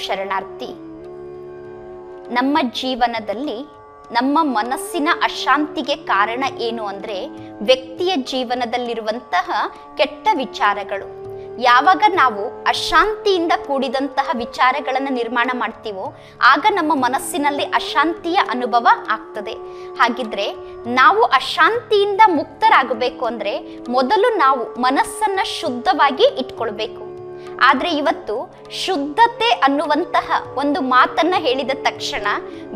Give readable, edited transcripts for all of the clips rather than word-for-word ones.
ಶರಣಾರ್ಥಿ. ನಮ್ಮ ಜೀವನದಲ್ಲಿ ನಮ್ಮ ಮನಸ್ಸಿನ ಅಶಾಂತಿಗೆ ಕಾರಣ ಏನು ಅಂದರೆ ವ್ಯಕ್ತಿಯ ಜೀವನದಲ್ಲಿರುವಂತಹ ಕೆಟ್ಟ ವಿಚಾರಗಳು. ಯಾವಾಗ ನಾವು ಅಶಾಂತಿಯಿಂದ ಕೂಡಿದಂತಹ ವಿಚಾರಗಳನ್ನು ನಿರ್ಮಾಣ ಮಾಡ್ತೀವೋ ಆಗ ನಮ್ಮ ಮನಸ್ಸಿನಲ್ಲಿ ಅಶಾಂತಿಯ ಅನುಭವ ಆಗ್ತದೆ. ಹಾಗಿದ್ರೆ ನಾವು ಅಶಾಂತಿಯಿಂದ ಮುಕ್ತರಾಗಬೇಕು ಅಂದರೆ ಮೊದಲು ನಾವು ಮನಸ್ಸನ್ನು ಶುದ್ಧವಾಗಿ ಇಟ್ಕೊಳ್ಬೇಕು. ಆದರೆ ಇವತ್ತು ಶುದ್ಧತೆ ಅನ್ನುವಂತಹ ಒಂದು ಮಾತನ್ನ ಹೇಳಿದ ತಕ್ಷಣ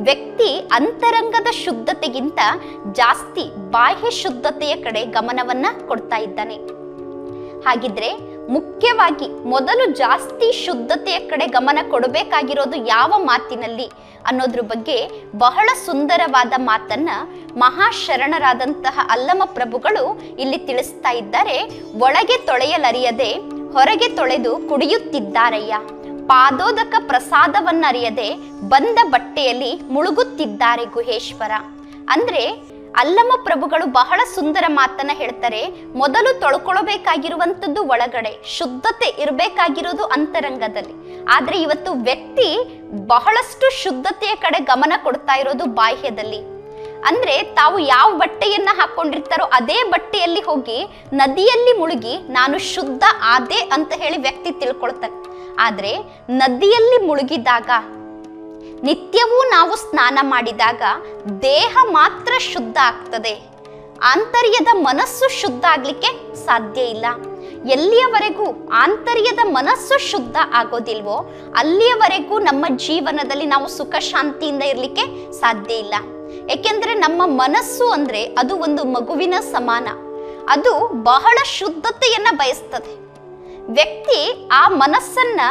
ವ್ಯಕ್ತಿ ಅಂತರಂಗದ ಶುದ್ಧತೆಗಿಂತ ಜಾಸ್ತಿ ಬಾಹ್ಯ ಶುದ್ಧತೆಯ ಕಡೆ ಗಮನವನ್ನ ಕೊಡ್ತಾ ಇದ್ದಾನೆ. ಹಾಗಿದ್ರೆ ಮುಖ್ಯವಾಗಿ ಮೊದಲು ಜಾಸ್ತಿ ಶುದ್ಧತೆಯ ಕಡೆ ಗಮನ ಕೊಡಬೇಕಾಗಿರೋದು ಯಾವ ಮಾತಿನಲ್ಲಿ ಅನ್ನೋದ್ರ ಬಗ್ಗೆ ಬಹಳ ಸುಂದರವಾದ ಮಾತನ್ನ ಮಹಾಶರಣರಾದಂತಹ ಅಲ್ಲಮ ಪ್ರಭುಗಳು ಇಲ್ಲಿ ತಿಳಿಸ್ತಾ ಇದ್ದಾರೆ. ಒಳಗೆ ತೊಳೆಯಲರಿಯದೆ ಹೊರಗೆ ತೊಳೆದು ಕುಡಿಯುತ್ತಿದ್ದಾರಯ್ಯ, ಪಾದೋದಕ ಪ್ರಸಾದವನ್ನರಿಯದೆ ಬಂದ ಬಟ್ಟೆಯಲ್ಲಿ ಮುಳುಗುತ್ತಿದ್ದಾರೆ ಗುಹೇಶ್ವರ. ಅಂದ್ರೆ ಅಲ್ಲಮ ಪ್ರಭುಗಳು ಬಹಳ ಸುಂದರ ಮಾತನ್ನ ಹೇಳ್ತಾರೆ. ಮೊದಲು ತೊಳ್ಕೊಳ್ಬೇಕಾಗಿರುವಂಥದ್ದು ಒಳಗಡೆ, ಶುದ್ಧತೆ ಇರಬೇಕಾಗಿರೋದು ಅಂತರಂಗದಲ್ಲಿ. ಆದ್ರೆ ಇವತ್ತು ವ್ಯಕ್ತಿ ಬಹಳಷ್ಟು ಶುದ್ಧತೆಯ ಕಡೆ ಗಮನ ಕೊಡ್ತಾ ಇರೋದು ಬಾಹ್ಯದಲ್ಲಿ. ಅಂದ್ರೆ ತಾವು ಯಾವ ಬಟ್ಟೆಯನ್ನ ಹಾಕೊಂಡಿರ್ತಾರೋ ಅದೇ ಬಟ್ಟೆಯಲ್ಲಿ ಹೋಗಿ ನದಿಯಲ್ಲಿ ಮುಳುಗಿ ನಾನು ಶುದ್ಧ ಆದೆ ಅಂತ ಹೇಳಿ ವ್ಯಕ್ತಿ ತಿಳ್ಕೊಳ್ತಾನೆ. ಆದ್ರೆ ನದಿಯಲ್ಲಿ ಮುಳುಗಿದಾಗ, ನಿತ್ಯವೂ ನಾವು ಸ್ನಾನ ಮಾಡಿದಾಗ ದೇಹ ಮಾತ್ರ ಶುದ್ಧ ಆಗ್ತದೆ, ಆಂತರ್ಯದ ಮನಸ್ಸು ಶುದ್ಧ ಆಗ್ಲಿಕ್ಕೆ ಸಾಧ್ಯ ಇಲ್ಲ. ಎಲ್ಲಿಯವರೆಗೂ ಆಂತರ್ಯದ ಮನಸ್ಸು ಶುದ್ಧ ಆಗೋದಿಲ್ವೋ ಅಲ್ಲಿಯವರೆಗೂ ನಮ್ಮ ಜೀವನದಲ್ಲಿ ನಾವು ಸುಖ ಶಾಂತಿಯಿಂದ ಇರಲಿಕ್ಕೆ ಸಾಧ್ಯ ಇಲ್ಲ. ಏಕೆಂದ್ರೆ ನಮ್ಮ ಮನಸ್ಸು ಅಂದ್ರೆ ಅದು ಒಂದು ಮಗುವಿನ ಸಮಾನ, ಅದು ಬಹಳ ಶುದ್ಧತೆಯನ್ನ ಬಯಸ್ತದೆ. ವ್ಯಕ್ತಿ ಆ ಮನಸ್ಸನ್ನ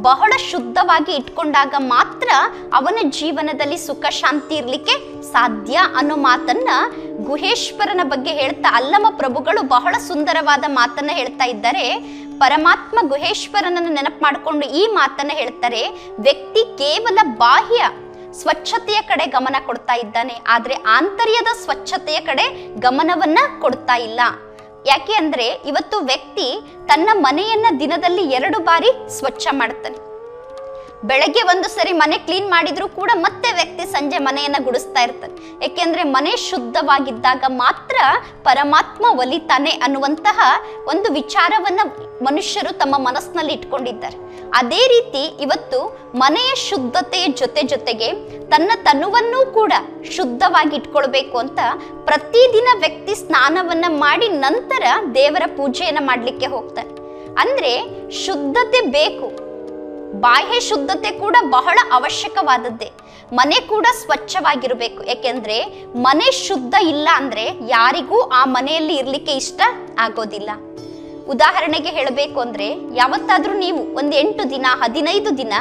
ಬಹಳ ಶುದ್ಧವಾಗಿ ಇಟ್ಕೊಂಡಾಗ ಮಾತ್ರ ಅವನ ಜೀವನದಲ್ಲಿ ಸುಖ ಶಾಂತಿ ಇರ್ಲಿಕ್ಕೆ ಸಾಧ್ಯ ಅನ್ನೋ ಮಾತನ್ನ ಗುಹೇಶ್ವರನ ಬಗ್ಗೆ ಹೇಳ್ತಾ ಅಲ್ಲಮ ಪ್ರಭುಗಳು ಬಹಳ ಸುಂದರವಾದ ಮಾತನ್ನ ಹೇಳ್ತಾ ಇದ್ದಾರೆ. ಪರಮಾತ್ಮ ಗುಹೇಶ್ವರನನ್ನು ನೆನಪು ಮಾಡಿಕೊಂಡು ಈ ಮಾತನ್ನ ಹೇಳ್ತಾರೆ. ವ್ಯಕ್ತಿ ಕೇವಲ ಬಾಹ್ಯ ಸ್ವಚ್ಛತೆಯ ಕಡೆ ಗಮನ ಕೊಡ್ತಾ ಇದ್ದಾನೆ, ಆದ್ರೆ ಆಂತರ್ಯದ ಸ್ವಚ್ಛತೆಯ ಕಡೆ ಗಮನವನ್ನ ಕೊಡ್ತಾ ಇಲ್ಲ. ಯಾಕೆ ಅಂದ್ರೆ ಇವತ್ತು ವ್ಯಕ್ತಿ ತನ್ನ ಮನೆಯನ್ನ ದಿನದಲ್ಲಿ 2 ಬಾರಿ ಸ್ವಚ್ಛ ಮಾಡ್ತಾನೆ. ಬೆಳಗ್ಗೆ ಒಂದು ಸರಿ ಮನೆ ಕ್ಲೀನ್ ಮಾಡಿದ್ರು ಕೂಡ ಮತ್ತೆ ವ್ಯಕ್ತಿ ಸಂಜೆ ಮನೆಯನ್ನ ಗುಡಿಸ್ತಾ ಇರ್ತಾನೆ. ಯಾಕೆಂದ್ರೆ ಮನೆ ಶುದ್ಧವಾಗಿದ್ದಾಗ ಮಾತ್ರ ಪರಮಾತ್ಮ ಒಲಿತಾನೆ ಅನ್ನುವಂತಹ ಒಂದು ವಿಚಾರವನ್ನ ಮನುಷ್ಯರು ತಮ್ಮ ಮನಸ್ಸಿನಲ್ಲಿ ಇಟ್ಕೊಂಡಿದ್ದಾರೆ. ಅದೇ ರೀತಿ ಇವತ್ತು ಮನೆಯ ಶುದ್ಧತೆಯ ಜೊತೆಗೆ ತನ್ನ ತನುವನ್ನೂ ಕೂಡ ಶುದ್ಧವಾಗಿ ಇಟ್ಕೊಳ್ಬೇಕು ಅಂತ ಪ್ರತಿದಿನ ವ್ಯಕ್ತಿ ಸ್ನಾನವನ್ನ ಮಾಡಿ ನಂತರ ದೇವರ ಪೂಜೆಯನ್ನ ಮಾಡ್ಲಿಕ್ಕೆ ಹೋಗ್ತಾನೆ. ಅಂದ್ರೆ ಶುದ್ಧತೆ ಬೇಕು, ಬಾಹ್ಯ ಶುದ್ಧತೆ ಕೂಡ ಬಹಳ ಅವಶ್ಯಕವಾದದ್ದೇ. ಮನೆ ಕೂಡ ಸ್ವಚ್ಛವಾಗಿರಬೇಕು. ಯಾಕೆಂದ್ರೆ ಮನೆ ಶುದ್ಧ ಇಲ್ಲ ಅಂದ್ರೆ ಯಾರಿಗೂ ಆ ಮನೆಯಲ್ಲಿ ಇರ್ಲಿಕ್ಕೆ ಇಷ್ಟ ಆಗೋದಿಲ್ಲ. ಉದಾಹರಣೆಗೆ ಹೇಳಬೇಕು ಅಂದ್ರೆ ಯಾವತ್ತಾದ್ರೂ ನೀವು ಒಂದು 8 ದಿನ 15 ದಿನ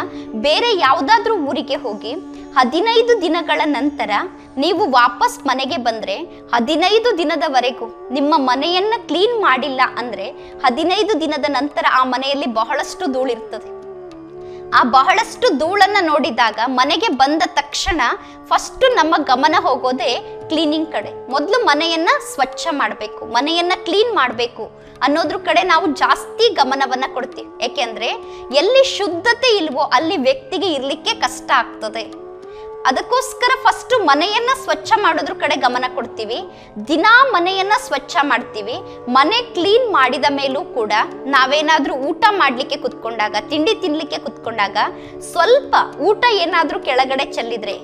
ಬೇರೆ ಯಾವುದಾದ್ರೂ ಊರಿಗೆ ಹೋಗಿ 15 ದಿನಗಳ ನಂತರ ನೀವು ವಾಪಸ್ ಮನೆಗೆ ಬಂದ್ರೆ 15 ದಿನದವರೆಗೂ ನಿಮ್ಮ ಮನೆಯನ್ನ ಕ್ಲೀನ್ ಮಾಡಿಲ್ಲ ಅಂದ್ರೆ 15 ದಿನದ ನಂತರ ಆ ಮನೆಯಲ್ಲಿ ಬಹಳಷ್ಟು ಧೂಳಿರ್ತದೆ. ಆ ಬಹಳಷ್ಟು ಧೂಳನ್ನ ನೋಡಿದಾಗ ಮನೆಗೆ ಬಂದ ತಕ್ಷಣ ಫಸ್ಟ್ ನಮ್ಮ ಗಮನ ಹೋಗೋದೇ ಕ್ಲೀನಿಂಗ್ ಕಡೆ. ಮೊದಲು ಮನೆಯನ್ನ ಸ್ವಚ್ಛ ಮಾಡಬೇಕು, ಮನೆಯನ್ನ ಕ್ಲೀನ್ ಮಾಡಬೇಕು ಅನ್ನೋದ್ರ ಕಡೆ ನಾವು ಜಾಸ್ತಿ ಗಮನವನ್ನ ಕೊಡ್ತೀವಿ. ಯಾಕೆಂದ್ರೆ ಎಲ್ಲಿ ಶುದ್ಧತೆ ಇಲ್ವೋ ಅಲ್ಲಿ ವ್ಯಕ್ತಿಗೆ ಇರ್ಲಿಕ್ಕೆ ಕಷ್ಟ ಆಗ್ತದೆ. ಅದಕ್ಕೋಸ್ಕರ ಫಸ್ಟ್ ಮನೆಯನ್ನ ಸ್ವಚ್ಛ ಮಾಡೋದ್ರ ಕಡೆ ಗಮನ ಕೊಡ್ತೀವಿ. ದಿನಾ ಮನೆಯನ್ನ ಸ್ವಚ್ಛ ಮಾಡ್ತೀವಿ. ಮನೆ ಕ್ಲೀನ್ ಮಾಡಿದ ಮೇಲೂ ಕೂಡ ನಾವೇನಾದ್ರೂ ಊಟ ಮಾಡ್ಲಿಕ್ಕೆ ಕುತ್ಕೊಂಡಾಗ, ತಿಂಡಿ ತಿನ್ಲಿಕ್ಕೆ ಕುತ್ಕೊಂಡಾಗ ಸ್ವಲ್ಪ ಊಟ ಏನಾದ್ರೂ ಕೆಳಗಡೆ ಚೆಲ್ಲಿದ್ರೆ,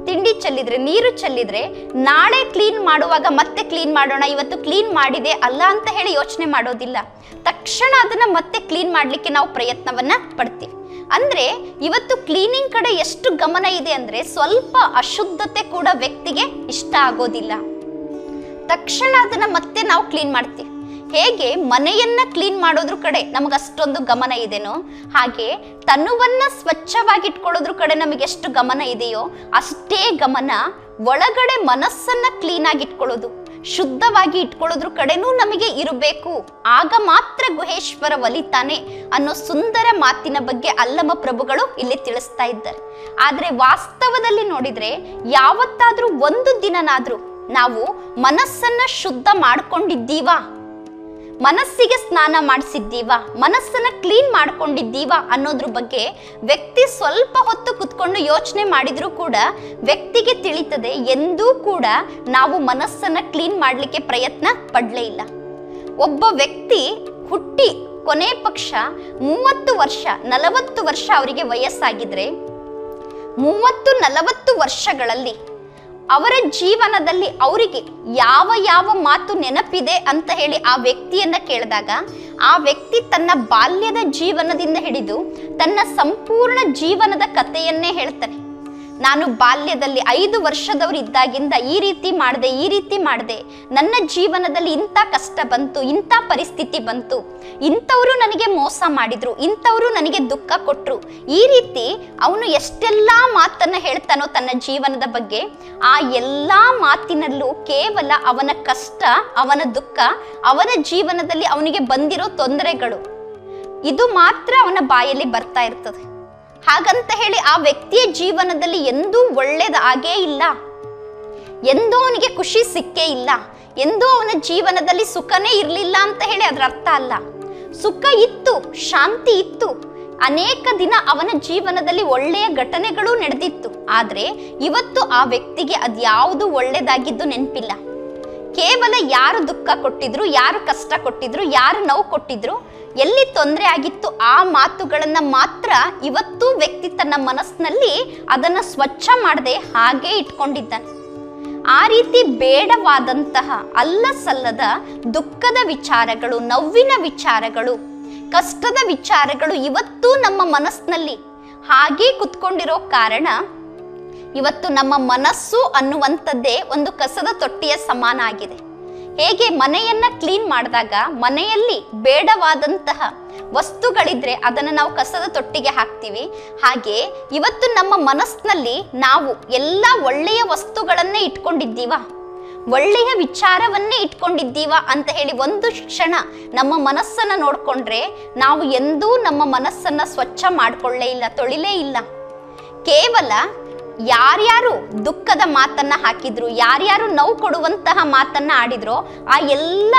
ತಿಂಡಿ ಚೆಲ್ಲಿದ್ರೆ, ನೀರು ಚೆಲ್ಲಿದ್ರೆ ನಾಳೆ ಕ್ಲೀನ್ ಮಾಡುವಾಗ ಮತ್ತೆ ಕ್ಲೀನ್ ಮಾಡೋಣ, ಇವತ್ತು ಕ್ಲೀನ್ ಮಾಡಿದೆ ಅಲ್ಲ ಅಂತ ಹೇಳಿ ಯೋಚನೆ ಮಾಡೋದಿಲ್ಲ. ತಕ್ಷಣ ಅದನ್ನ ಮತ್ತೆ ಕ್ಲೀನ್ ಮಾಡ್ಲಿಕ್ಕೆ ನಾವು ಪ್ರಯತ್ನವನ್ನ ಪಡ್ತೀವಿ. ಅಂದ್ರೆ ಇವತ್ತು ಕ್ಲೀನಿಂಗ್ ಕಡೆ ಎಷ್ಟು ಗಮನ ಇದೆ ಅಂದ್ರೆ ಸ್ವಲ್ಪ ಅಶುದ್ಧತೆ ಕೂಡ ವ್ಯಕ್ತಿಗೆ ಇಷ್ಟ ಆಗೋದಿಲ್ಲ. ತಕ್ಷಣ ಅದನ್ನ ಮತ್ತೆ ನಾವು ಕ್ಲೀನ್ ಮಾಡ್ತೀವಿ. ಹೇಗೆ ಮನೆಯನ್ನ ಕ್ಲೀನ್ ಮಾಡೋದ್ರ ಕಡೆ ನಮಗೆ ಅಷ್ಟೊಂದು ಗಮನ ಇದೆನೋ ಹಾಗೆ ತನುವನ್ನ ಸ್ವಚ್ಛವಾಗಿಟ್ಕೊಳ್ಳೋದ್ರ ಕಡೆ ನಮಗೆ ಎಷ್ಟು ಗಮನ ಇದೆಯೋ ಅಷ್ಟೇ ಗಮನ ಒಳಗಡೆ ಮನಸ್ಸನ್ನ ಕ್ಲೀನ್ ಆಗಿ ಇಟ್ಕೊಳ್ಳೋದು, ಶುದ್ಧವಾಗಿ ಇಟ್ಕೊಳ್ಳೋದ್ರ ಕಡೆನೂ ನಮಗೆ ಇರಬೇಕು. ಆಗ ಮಾತ್ರ ಗುಹೇಶ್ವರ ಒಲಿತಾನೆ ಅನ್ನೋ ಸುಂದರ ಮಾತಿನ ಬಗ್ಗೆ ಅಲ್ಲಮ ಪ್ರಭುಗಳು ಇಲ್ಲಿ ತಿಳಿಸ್ತಾ ಇದ್ದಾರೆ. ಆದ್ರೆ ವಾಸ್ತವದಲ್ಲಿ ನೋಡಿದ್ರೆ ಯಾವತ್ತಾದ್ರೂ ಒಂದು ದಿನನಾದ್ರೂ ನಾವು ಮನಸ್ಸನ್ನ ಶುದ್ಧ ಮಾಡ್ಕೊಂಡಿದ್ದೀವಾ? ಮನಸ್ಸಿಗೆ ಸ್ನಾನ ಮಾಡಿಸಿದ್ದೀವ, ಮನಸ್ಸನ್ನ ಕ್ಲೀನ್ ಮಾಡ್ಕೊಂಡಿದ್ದೀವ ಅನ್ನೋದ್ರ ಬಗ್ಗೆ ವ್ಯಕ್ತಿ ಸ್ವಲ್ಪ ಹೊತ್ತು ಕುತ್ಕೊಂಡು ಯೋಚನೆ ಮಾಡಿದ್ರೂ ಕೂಡ ವ್ಯಕ್ತಿಗೆ ತಿಳಿತದೆ, ಎಂದೂ ಕೂಡ ನಾವು ಮನಸ್ಸನ್ನ ಕ್ಲೀನ್ ಮಾಡಲಿಕ್ಕೆ ಪ್ರಯತ್ನ ಪಡಲೇ ಇಲ್ಲ. ಒಬ್ಬ ವ್ಯಕ್ತಿ ಹುಟ್ಟಿ ಕೊನೆ ಪಕ್ಷ 30 ವರ್ಷ 40 ವರ್ಷ ಅವರಿಗೆ ವಯಸ್ಸಾಗಿದ್ರೆ 30-40 ವರ್ಷಗಳಲ್ಲಿ ಅವರ ಜೀವನದಲ್ಲಿ ಅವರಿಗೆ ಯಾವ ಯಾವ ಮಾತು ನೆನಪಿದೆ ಅಂತ ಹೇಳಿ ಆ ವ್ಯಕ್ತಿಯನ್ನ ಕೇಳಿದಾಗ ಆ ವ್ಯಕ್ತಿ ತನ್ನ ಬಾಲ್ಯದ ಜೀವನದಿಂದ ಹಿಡಿದು ತನ್ನ ಸಂಪೂರ್ಣ ಜೀವನದ ಕಥೆಯನ್ನೇ ಹೇಳ್ತಾನೆ. ನಾನು ಬಾಲ್ಯದಲ್ಲಿ 5 ವರ್ಷದವರು ಇದ್ದಾಗಿಂದ ಈ ರೀತಿ ಮಾಡಿದೆ, ನನ್ನ ಜೀವನದಲ್ಲಿ ಇಂಥ ಕಷ್ಟ ಬಂತು, ಇಂಥ ಪರಿಸ್ಥಿತಿ ಬಂತು, ಇಂಥವರು ನನಗೆ ಮೋಸ ಮಾಡಿದ್ರು, ಇಂಥವರು ನನಗೆ ದುಃಖ ಕೊಟ್ಟರು, ಈ ರೀತಿ ಅವನು ಎಷ್ಟೆಲ್ಲ ಮಾತನ್ನು ಹೇಳ್ತಾನೋ ತನ್ನ ಜೀವನದ ಬಗ್ಗೆ, ಆ ಎಲ್ಲ ಮಾತಿನಲ್ಲೂ ಕೇವಲ ಅವನ ಕಷ್ಟ, ಅವನ ದುಃಖ, ಅವನ ಜೀವನದಲ್ಲಿ ಅವನಿಗೆ ಬಂದಿರೋ ತೊಂದರೆಗಳು ಇದು ಮಾತ್ರ ಅವನ ಬಾಯಲ್ಲಿ ಬರ್ತಾ ಇರ್ತದೆ. ಹಾಗಂತ ಹೇಳಿ ಆ ವ್ಯಕ್ತಿಯ ಜೀವನದಲ್ಲಿ ಎಂದೂ ಒಳ್ಳೇದಾಗೇ ಇಲ್ಲ, ಎಂದೂ ಅವನಿಗೆ ಖುಷಿ ಸಿಕ್ಕೇ ಇಲ್ಲ, ಎಂದೂ ಅವನ ಜೀವನದಲ್ಲಿ ಸುಖನೇ ಇರಲಿಲ್ಲ ಅಂತ ಹೇಳಿ ಅದರ ಅರ್ಥ ಅಲ್ಲ. ಸುಖ ಇತ್ತು, ಶಾಂತಿ ಇತ್ತು, ಅನೇಕ ದಿನ ಅವನ ಜೀವನದಲ್ಲಿ ಒಳ್ಳೆಯ ಘಟನೆಗಳು ನಡೆದಿತ್ತು. ಆದರೆ ಇವತ್ತು ಆ ವ್ಯಕ್ತಿಗೆ ಅದ್ಯಾವುದು ಒಳ್ಳೇದಾಗಿದ್ದು ನೆನಪಿಲ್ಲ. ಕೇವಲ ಯಾರು ದುಃಖ ಕೊಟ್ಟಿದ್ರು, ಯಾರು ಕಷ್ಟ ಕೊಟ್ಟಿದ್ರು, ಯಾರು ನೋವು ಕೊಟ್ಟಿದ್ರು, ಎಲ್ಲಿ ತೊಂದರೆ ಆಗಿತ್ತು ಆ ಮಾತುಗಳನ್ನು ಮಾತ್ರ ಇವತ್ತು ವ್ಯಕ್ತಿ ತನ್ನ ಮನಸ್ಸಿನಲ್ಲಿ ಅದನ್ನು ಸ್ವಚ್ಛ ಮಾಡದೆ ಹಾಗೇ ಇಟ್ಕೊಂಡಿದ್ದಾನೆ. ಆ ರೀತಿ ಬೇಡವಾದಂತಹ ಅಲ್ಲ ಸಲ್ಲದ ದುಃಖದ ವಿಚಾರಗಳು, ನೋವಿನ ವಿಚಾರಗಳು, ಕಷ್ಟದ ವಿಚಾರಗಳು ಇವತ್ತು ನಮ್ಮ ಮನಸ್ಸಿನಲ್ಲಿ ಹಾಗೇ ಕುತ್ಕೊಂಡಿರೋ ಕಾರಣ ಇವತ್ತು ನಮ್ಮ ಮನಸ್ಸು ಅನ್ನುವಂಥದ್ದೇ ಒಂದು ಕಸದ ತೊಟ್ಟಿಯ ಸಮಾನ ಆಗಿದೆ. ಹೇಗೆ ಮನೆಯನ್ನ ಕ್ಲೀನ್ ಮಾಡಿದಾಗ ಮನೆಯಲ್ಲಿ ಬೇಡವಾದಂತಹ ವಸ್ತುಗಳಿದ್ರೆ ಅದನ್ನು ನಾವು ಕಸದ ತೊಟ್ಟಿಗೆ ಹಾಕ್ತೀವಿ, ಹಾಗೆ ಇವತ್ತು ನಮ್ಮ ಮನಸ್ಸಿನಲ್ಲಿ ನಾವು ಎಲ್ಲ ಒಳ್ಳೆಯ ವಸ್ತುಗಳನ್ನೇ ಇಟ್ಕೊಂಡಿದ್ದೀವ, ಒಳ್ಳೆಯ ವಿಚಾರವನ್ನೇ ಇಟ್ಕೊಂಡಿದ್ದೀವ ಅಂತ ಹೇಳಿ ಒಂದು ಕ್ಷಣ ನಮ್ಮ ಮನಸ್ಸನ್ನು ನೋಡಿಕೊಂಡ್ರೆ ನಾವು ಎಂದೂ ನಮ್ಮ ಮನಸ್ಸನ್ನು ಸ್ವಚ್ಛ ಮಾಡಿಕೊಳ್ಳೇ ಇಲ್ಲ, ತೊಳಿಲೇ ಇಲ್ಲ. ಕೇವಲ ಯಾರ್ಯಾರು ದುಃಖದ ಮಾತನ್ನ ಹಾಕಿದ್ರು, ಯಾರ್ಯಾರು ನೋವು ಕೊಡುವಂತಹ ಮಾತನ್ನ ಆಡಿದ್ರೋ ಆ ಎಲ್ಲ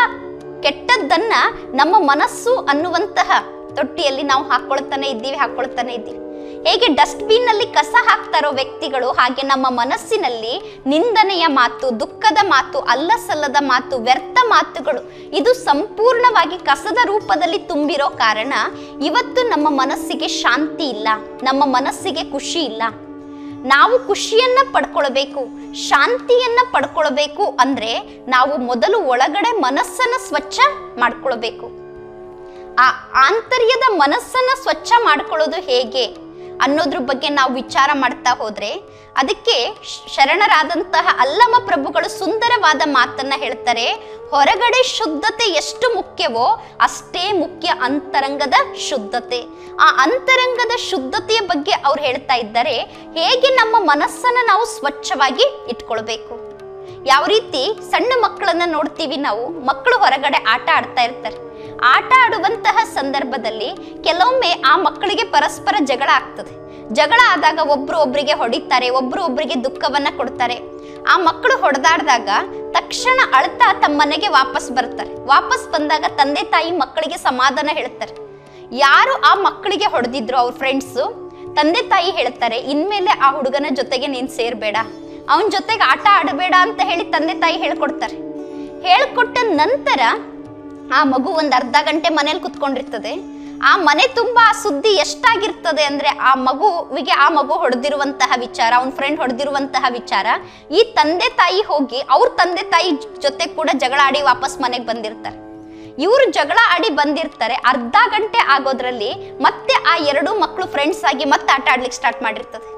ಕೆಟ್ಟದ್ದನ್ನ ನಮ್ಮ ಮನಸ್ಸು ಅನ್ನುವಂತಹ ತೊಟ್ಟಿಯಲ್ಲಿ ನಾವು ಹಾಕೊಳ್ತಾನೆ ಇದ್ದೀವಿ. ಹೇಗೆ ಡಸ್ಟ್ಬಿನ್ ಅಲ್ಲಿ ಕಸ ಹಾಕ್ತಾರೋ ವ್ಯಕ್ತಿಗಳು, ಹಾಗೆ ನಮ್ಮ ಮನಸ್ಸಿನಲ್ಲಿ ನಿಂದನೆಯ ಮಾತು, ದುಃಖದ ಮಾತು, ಅಲ್ಲ ಸಲ್ಲದ ಮಾತು, ವ್ಯರ್ಥ ಮಾತುಗಳು ಇದು ಸಂಪೂರ್ಣವಾಗಿ ಕಸದ ರೂಪದಲ್ಲಿ ತುಂಬಿರೋ ಕಾರಣ ಇವತ್ತು ನಮ್ಮ ಮನಸ್ಸಿಗೆ ಶಾಂತಿ ಇಲ್ಲ, ನಮ್ಮ ಮನಸ್ಸಿಗೆ ಖುಷಿ ಇಲ್ಲ. ನಾವು ಖುಷಿಯನ್ನ ಪಡ್ಕೊಳ್ಬೇಕು, ಶಾಂತಿಯನ್ನ ಪಡ್ಕೊಳ್ಬೇಕು ಅಂದ್ರೆ ನಾವು ಮೊದಲು ಒಳಗಡೆ ಮನಸ್ಸನ್ನ ಸ್ವಚ್ಛ ಮಾಡ್ಕೊಳ್ಬೇಕು. ಆ ಆಂತರ್ಯದ ಮನಸ್ಸನ್ನ ಸ್ವಚ್ಛ ಮಾಡ್ಕೊಳ್ಳೋದು ಹೇಗೆ ಅನ್ನೋದ್ರ ಬಗ್ಗೆ ನಾವು ವಿಚಾರ ಮಾಡ್ತಾ ಹೋದ್ರೆ ಅದಕ್ಕೆ ಶರಣರಾದಂತಹ ಅಲ್ಲಮ ಪ್ರಭುಗಳು ಸುಂದರವಾದ ಮಾತನ್ನ ಹೇಳ್ತಾರೆ. ಹೊರಗಡೆ ಶುದ್ಧತೆ ಎಷ್ಟು ಮುಖ್ಯವೋ ಅಷ್ಟೇ ಮುಖ್ಯ ಅಂತರಂಗದ ಶುದ್ಧತೆ. ಆ ಅಂತರಂಗದ ಶುದ್ಧತೆಯ ಬಗ್ಗೆ ಅವ್ರು ಹೇಳ್ತಾ ಇದ್ದಾರೆ, ಹೇಗೆ ನಮ್ಮ ಮನಸ್ಸನ್ನ ನಾವು ಸ್ವಚ್ಛವಾಗಿ ಇಟ್ಕೊಳ್ಬೇಕು. ಯಾವ ರೀತಿ ಸಣ್ಣ ಮಕ್ಕಳನ್ನ ನೋಡ್ತೀವಿ ನಾವು, ಮಕ್ಕಳು ಹೊರಗಡೆ ಆಟ ಆಡ್ತಾ ಇರ್ತಾರೆ. ಆಟ ಆಡುವಂತಹ ಸಂದರ್ಭದಲ್ಲಿ ಕೆಲವೊಮ್ಮೆ ಆ ಮಕ್ಕಳಿಗೆ ಪರಸ್ಪರ ಜಗಳ ಆಗ್ತದೆ. ಜಗಳ ಆದಾಗ ಒಬ್ರು ಒಬ್ರಿಗೆ ಹೊಡಿತಾರೆ, ಒಬ್ರು ಒಬ್ರಿಗೆ ದುಃಖವನ್ನ ಕೊಡ್ತಾರೆ. ಆ ಮಕ್ಕಳು ಹೊಡೆದಾಡಿದಾಗ ತಕ್ಷಣ ಅಳ್ತಾ ತಮ್ಮ ಮನೆಗೆ ವಾಪಸ್ ಬರ್ತಾರೆ. ವಾಪಸ್ ಬಂದಾಗ ತಂದೆ ತಾಯಿ ಮಕ್ಕಳಿಗೆ ಸಮಾಧಾನ ಹೇಳ್ತಾರೆ. ಯಾರು ಆ ಮಕ್ಕಳಿಗೆ ಹೊಡೆದಿದ್ರು ಅವ್ರ ಫ್ರೆಂಡ್ಸು, ತಂದೆ ತಾಯಿ ಹೇಳ್ತಾರೆ ಇನ್ಮೇಲೆ ಆ ಹುಡುಗನ ಜೊತೆಗೆ ನೀನ್ ಸೇರ್ಬೇಡ, ಅವನ ಜೊತೆಗೆ ಆಟ ಆಡಬೇಡ ಅಂತ ಹೇಳಿ ತಂದೆ ತಾಯಿ ಹೇಳ್ಕೊಡ್ತಾರೆ. ಹೇಳ್ಕೊಟ್ಟ ನಂತರ ಆ ಮಗು ಒಂದು ಅರ್ಧ ಗಂಟೆ ಮನೇಲಿ ಕುತ್ಕೊಂಡಿರ್ತದೆ. ಆ ಮನೆ ತುಂಬಾ ಆ ಸುದ್ದಿ ಎಷ್ಟಾಗಿರ್ತದೆ ಅಂದ್ರೆ ಆ ಮಗು ಹೊಡೆದಿರುವಂತಹ ವಿಚಾರ, ಅವನ ಫ್ರೆಂಡ್ ಹೊಡೆದಿರುವಂತಹ ವಿಚಾರ, ಈ ತಂದೆ ತಾಯಿ ಹೋಗಿ ಅವ್ರ ತಂದೆ ತಾಯಿ ಜೊತೆ ಕೂಡ ಜಗಳ ಆಡಿ ವಾಪಸ್ ಮನೆಗೆ ಬಂದಿರ್ತಾರೆ. ಇವರು ಜಗಳ ಆಡಿ ಬಂದಿರ್ತಾರೆ, ಅರ್ಧ ಗಂಟೆ ಆಗೋದ್ರಲ್ಲಿ ಮತ್ತೆ ಆ ಎರಡು ಮಕ್ಕಳು ಫ್ರೆಂಡ್ಸ್ ಆಗಿ ಮತ್ತೆ ಆಟ ಆಡ್ಲಿಕ್ಕೆ ಸ್ಟಾರ್ಟ್ ಮಾಡಿರ್ತದೆ.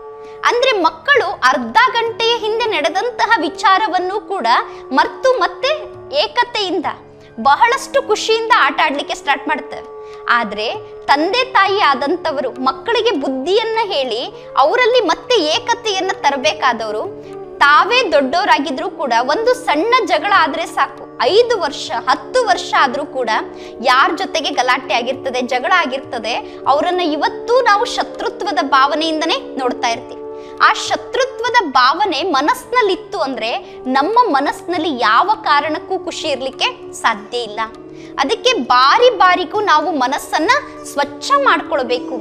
ಅಂದ್ರೆ ಮಕ್ಕಳು ಅರ್ಧ ಗಂಟೆಯ ಹಿಂದೆ ನಡೆದಂತಹ ವಿಚಾರವನ್ನು ಕೂಡ ಮರ್ತು ಮತ್ತೆ ಏಕತೆಯಿಂದ ಬಹಳಷ್ಟು ಖುಷಿಯಿಂದ ಆಟ ಆಡ್ಲಿಕ್ಕೆ ಸ್ಟಾರ್ಟ್ ಮಾಡ್ತಾರೆ. ಆದ್ರೆ ತಂದೆ ತಾಯಿ ಆದಂಥವರು ಮಕ್ಕಳಿಗೆ ಬುದ್ಧಿಯನ್ನ ಹೇಳಿ ಅವರಲ್ಲಿ ಮತ್ತೆ ಏಕತೆಯನ್ನ ತರಬೇಕಾದವರು ತಾವೇ ದೊಡ್ಡವರಾಗಿದ್ರು ಕೂಡ ಒಂದು ಸಣ್ಣ ಜಗಳ ಆದ್ರೆ ಸಾಕು, 5 ವರ್ಷ 10 ವರ್ಷ ಆದ್ರೂ ಕೂಡ ಯಾರ ಜೊತೆಗೆ ಗಲಾಟೆ ಆಗಿರ್ತದೆ, ಜಗಳ ಆಗಿರ್ತದೆ, ಅವರನ್ನ ಇವತ್ತು ನಾವು ಶತ್ರುತ್ವದ ಭಾವನೆಯಿಂದನೇ ನೋಡ್ತಾ ಇರ್ತೀವಿ. ಆ ಶತ್ರುತ್ವದ ಭಾವನೆ ಮನಸ್ಸಿನಲ್ಲಿತ್ತು ಅಂದ್ರೆ ನಮ್ಮ ಮನಸ್ಸಿನಲ್ಲಿ ಯಾವ ಕಾರಣಕ್ಕೂ ಖುಷಿ ಇರ್ಲಿಕ್ಕೆ ಸಾಧ್ಯ ಇಲ್ಲ. ಅದಕ್ಕೆ ಬಾರಿ ಬಾರಿಗೂ ನಾವು ಮನಸ್ಸನ್ನ ಸ್ವಚ್ಛ ಮಾಡ್ಕೊಳ್ಬೇಕು.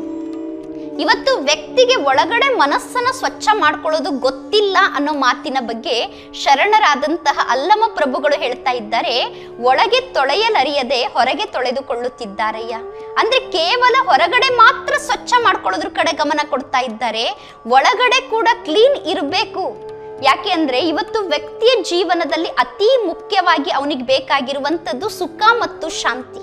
ಇವತ್ತು ವ್ಯಕ್ತಿಗೆ ಒಳಗಡೆ ಮನಸ್ಸನ್ನ ಸ್ವಚ್ಛ ಮಾಡ್ಕೊಳ್ಳೋದು ಗೊತ್ತಿಲ್ಲ ಅನ್ನೋ ಮಾತಿನ ಬಗ್ಗೆ ಶರಣರಾದಂತಹ ಅಲ್ಲಮ ಪ್ರಭುಗಳು ಹೇಳ್ತಾ ಇದ್ದಾರೆ, ಒಳಗೆ ತೊಳೆಯಲರಿಯದೆ ಹೊರಗೆ ತೊಳೆದುಕೊಳ್ಳುತ್ತಿದ್ದಾರಯ್ಯ. ಅಂದ್ರೆ ಕೇವಲ ಹೊರಗಡೆ ಮಾತ್ರ ಸ್ವಚ್ಛ ಮಾಡ್ಕೊಳ್ಳೋದ್ರ ಕಡೆ ಗಮನ ಕೊಡ್ತಾ ಇದ್ದಾರೆ, ಒಳಗಡೆ ಕೂಡ ಕ್ಲೀನ್ ಇರಬೇಕು. ಯಾಕೆ ಅಂದ್ರೆ ಇವತ್ತು ವ್ಯಕ್ತಿಯ ಜೀವನದಲ್ಲಿ ಅತಿ ಮುಖ್ಯವಾಗಿ ಅವನಿಗೆ ಬೇಕಾಗಿರುವಂಥದ್ದು ಸುಖ ಮತ್ತು ಶಾಂತಿ.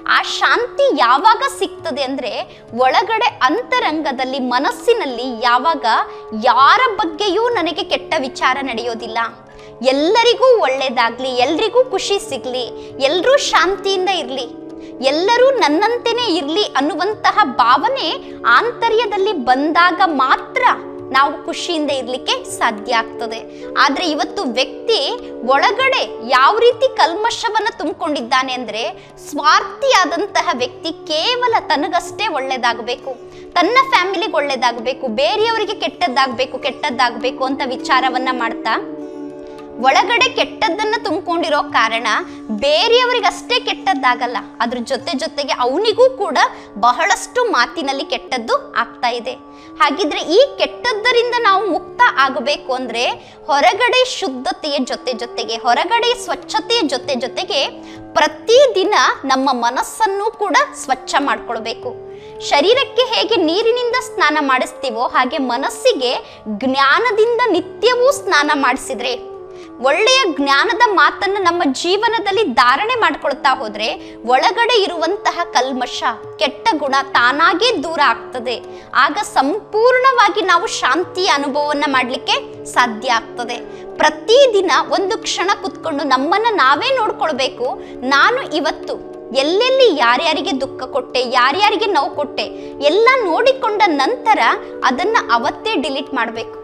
ಆ ಶಾಂತಿ ಯಾವಾಗ ಸಿಗ್ತದೆ ಅಂದ್ರೆ ಒಳಗಡೆ ಅಂತರಂಗದಲ್ಲಿ ಮನಸ್ಸಿನಲ್ಲಿ ಯಾವಾಗ ಯಾರ ಬಗ್ಗೆಯೂ ನನಗೆ ಕೆಟ್ಟ ವಿಚಾರ ನಡೆಯೋದಿಲ್ಲ, ಎಲ್ಲರಿಗೂ ಒಳ್ಳೇದಾಗ್ಲಿ, ಎಲ್ರಿಗೂ ಖುಷಿ ಸಿಗ್ಲಿ, ಎಲ್ಲರೂ ಶಾಂತಿಯಿಂದ ಇರ್ಲಿ, ಎಲ್ಲರೂ ನನ್ನಂತೆಯೇ ಇರ್ಲಿ ಅನ್ನುವಂತಹ ಭಾವನೆ ಆಂತರ್ಯದಲ್ಲಿ ಬಂದಾಗ ಮಾತ್ರ ನಾವು ಖುಷಿಯಿಂದ ಇರ್ಲಿಕ್ಕೆ ಸಾಧ್ಯ ಆಗ್ತದೆ. ಆದ್ರೆ ಇವತ್ತು ವ್ಯಕ್ತಿ ಒಳಗಡೆ ಯಾವ ರೀತಿ ಕಲ್ಮಶವನ್ನ ತುಂಬಿಕೊಂಡಿದ್ದಾನೆ ಅಂದ್ರೆ, ಸ್ವಾರ್ಥಿಯಾದಂತಹ ವ್ಯಕ್ತಿ ಕೇವಲ ತನಗಷ್ಟೇ ಒಳ್ಳೇದಾಗಬೇಕು, ತನ್ನ ಫ್ಯಾಮಿಲಿಗೆ ಒಳ್ಳೇದಾಗಬೇಕು, ಬೇರೆಯವರಿಗೆ ಕೆಟ್ಟದ್ದಾಗಬೇಕು ಅಂತ ವಿಚಾರವನ್ನ ಮಾಡ್ತಾ ಒಳಗಡೆ ಕೆಟ್ಟದ್ದನ್ನ ತುಂಬಿಕೊಂಡಿರೋ ಕಾರಣ ಬೇರೆಯವರಿಗಷ್ಟೇ ಕೆಟ್ಟದ್ದಾಗಲ್ಲ, ಅದ್ರ ಜೊತೆಗೆ ಅವನಿಗೂ ಕೂಡ ಬಹಳಷ್ಟು ಮಾತಿನಲ್ಲಿ ಕೆಟ್ಟದ್ದು ಆಗ್ತಾ ಇದೆ. ಹಾಗಿದ್ರೆ ಈ ಕೆಟ್ಟದ್ದರಿಂದ ನಾವು ಮುಕ್ತ ಆಗಬೇಕು ಅಂದ್ರೆ ಹೊರಗಡೆ ಶುದ್ಧತೆಯ ಜೊತೆಗೆ ಹೊರಗಡೆ ಸ್ವಚ್ಛತೆಯ ಜೊತೆಗೆ ಪ್ರತಿದಿನ ನಮ್ಮ ಮನಸ್ಸನ್ನು ಕೂಡ ಸ್ವಚ್ಛ ಮಾಡ್ಕೊಳ್ಬೇಕು. ಶರೀರಕ್ಕೆ ಹೇಗೆ ನೀರಿನಿಂದ ಸ್ನಾನ ಮಾಡಿಸ್ತೀವೋ ಹಾಗೆ ಮನಸ್ಸಿಗೆ ಜ್ಞಾನದಿಂದ ನಿತ್ಯವೂ ಸ್ನಾನ ಮಾಡಿಸಿದ್ರೆ, ಒಳ್ಳೆಯ ಜ್ಞಾನದ ಮಾತನ್ನು ನಮ್ಮ ಜೀವನದಲ್ಲಿ ಧಾರಣೆ ಮಾಡ್ಕೊಳ್ತಾ ಹೋದ್ರೆ ಒಳಗಡೆ ಇರುವಂತಹ ಕಲ್ಮಶ, ಕೆಟ್ಟ ಗುಣ ತಾನಾಗೇ ದೂರ ಆಗ್ತದೆ. ಆಗ ಸಂಪೂರ್ಣವಾಗಿ ನಾವು ಶಾಂತಿಯ ಅನುಭವವನ್ನ ಮಾಡಲಿಕ್ಕೆ ಸಾಧ್ಯ ಆಗ್ತದೆ. ಪ್ರತಿದಿನ ಒಂದು ಕ್ಷಣ ಕುತ್ಕೊಂಡು ನಮ್ಮನ್ನ ನಾವೇ ನೋಡ್ಕೊಳ್ಬೇಕು. ನಾನು ಇವತ್ತು ಎಲ್ಲೆಲ್ಲಿ ಯಾರ್ಯಾರಿಗೆ ದುಃಖ ಕೊಟ್ಟೆ, ಯಾರ್ಯಾರಿಗೆ ನೋವು ಕೊಟ್ಟೆ ಎಲ್ಲ ನೋಡಿಕೊಂಡ ನಂತರ ಅದನ್ನ ಅವತ್ತೇ ಡಿಲೀಟ್ ಮಾಡಬೇಕು.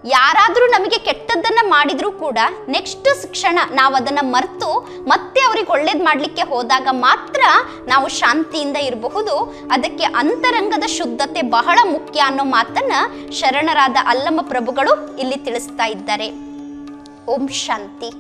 ಯಾರಾದರೂ ನಮಗೆ ಕೆಟ್ಟದ್ದನ್ನ ಮಾಡಿದ್ರೂ ಕೂಡ ನೆಕ್ಸ್ಟ್ ಕ್ಷಣ ನಾವು ಅದನ್ನ ಮರೆತು ಮತ್ತೆ ಅವ್ರಿಗೆ ಒಳ್ಳೇದು ಮಾಡಲಿಕ್ಕೆ ಹೋದಾಗ ಮಾತ್ರ ನಾವು ಶಾಂತಿಯಿಂದ ಇರಬಹುದು. ಅದಕ್ಕೆ ಅಂತರಂಗದ ಶುದ್ಧತೆ ಬಹಳ ಮುಖ್ಯ ಅನ್ನೋ ಮಾತನ್ನ ಶರಣರಾದ ಅಲ್ಲಮ ಪ್ರಭುಗಳು ಇಲ್ಲಿ ತಿಳಿಸ್ತಾ ಇದ್ದಾರೆ. ಓಂ ಶಾಂತಿ.